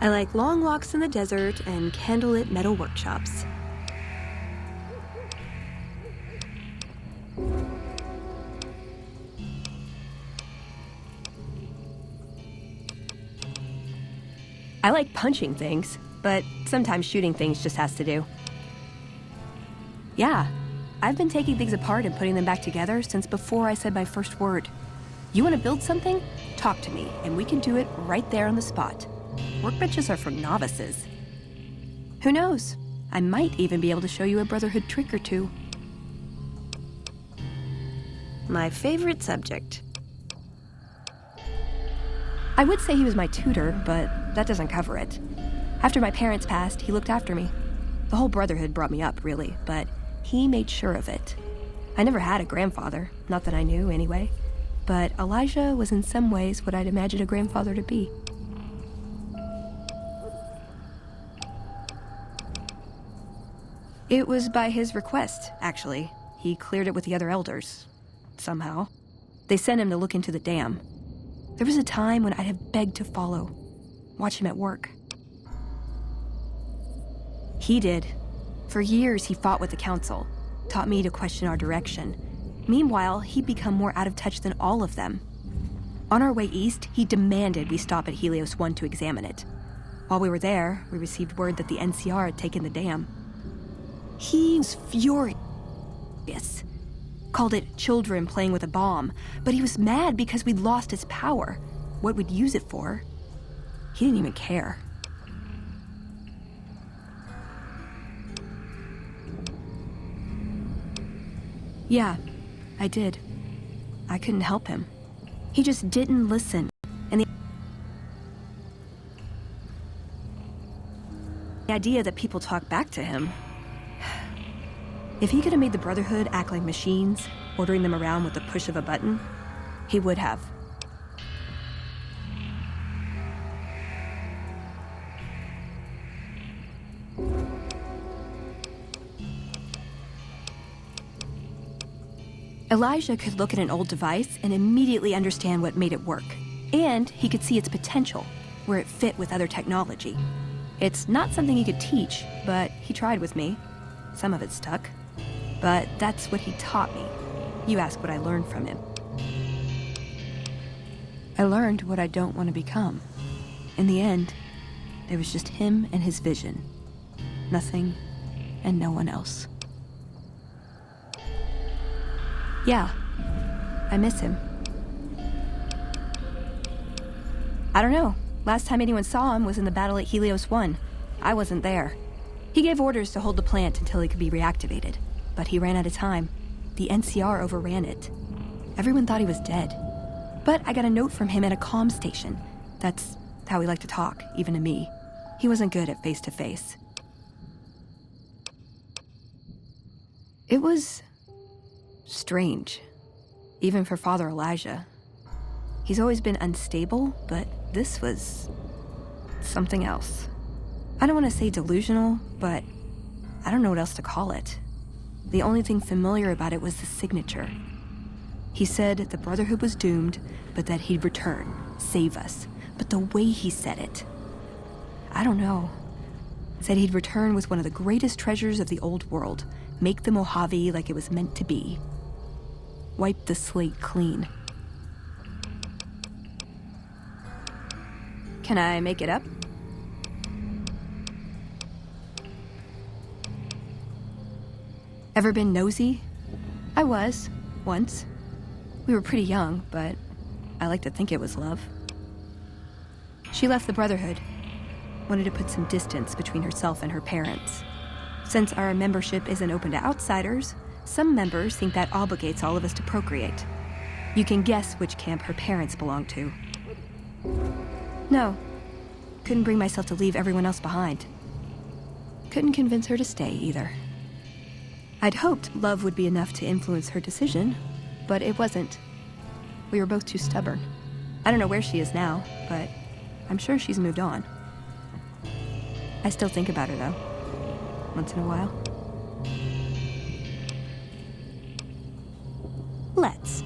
I like long walks in the desert and candlelit metal workshops. I like punching things, but sometimes shooting things just has to do. Yeah, I've been taking things apart and putting them back together since before I said my first word. You want to build something? Talk to me, and we can do it right there on the spot. Workbenches are for novices. Who knows? I might even be able to show you a Brotherhood trick or two. My favorite subject. I would say he was my tutor, but that doesn't cover it. After my parents passed, he looked after me. The whole Brotherhood brought me up, really, but he made sure of it. I never had a grandfather, not that I knew anyway, but Elijah was in some ways what I'd imagine a grandfather to be. It was by his request, actually. He cleared it with the other elders. Somehow. They sent him to look into the dam. There was a time when I'd have begged to follow, watch him at work. He did. For years, he fought with the council, taught me to question our direction. Meanwhile, he'd become more out of touch than all of them. On our way east, he demanded we stop at Helios 1 to examine it. While we were there, we received word that the NCR had taken the dam. He was furious. Called it children playing with a bomb, but he was mad because we'd lost his power. What we'd use it for. He didn't even care. Yeah, I did. I couldn't help him. He just didn't listen. And the idea that people talk back to him. If he could have made the Brotherhood act like machines, ordering them around with the push of a button, he would have. Elijah could look at an old device and immediately understand what made it work. And he could see its potential, where it fit with other technology. It's not something he could teach, but he tried with me. Some of it stuck. But that's what he taught me. You ask what I learned from him. I learned what I don't want to become. In the end, there was just him and his vision. Nothing and no one else. Yeah, I miss him. I don't know. Last time anyone saw him was in the battle at Helios 1. I wasn't there. He gave orders to hold the plant until it could be reactivated. But he ran out of time. The NCR overran it. Everyone thought he was dead. But I got a note from him at a comm station. That's how he liked to talk, even to me. He wasn't good at face-to-face. It was strange, even for Father Elijah. He's always been unstable, but this was something else. I don't want to say delusional, but I don't know what else to call it. The only thing familiar about it was the signature. He said the Brotherhood was doomed, but that he'd return, save us. But the way he said it, I don't know. Said he'd return with one of the greatest treasures of the old world, make the Mojave like it was meant to be. Wipe the slate clean. Can I make it up? Ever been nosy? I was, once. We were pretty young, but I like to think it was love. She left the Brotherhood. Wanted to put some distance between herself and her parents. Since our membership isn't open to outsiders, some members think that obligates all of us to procreate. You can guess which camp her parents belong to. No. Couldn't bring myself to leave everyone else behind. Couldn't convince her to stay, either. I'd hoped love would be enough to influence her decision, but it wasn't. We were both too stubborn. I don't know where she is now, but I'm sure she's moved on. I still think about her, though, once in a while. Let's.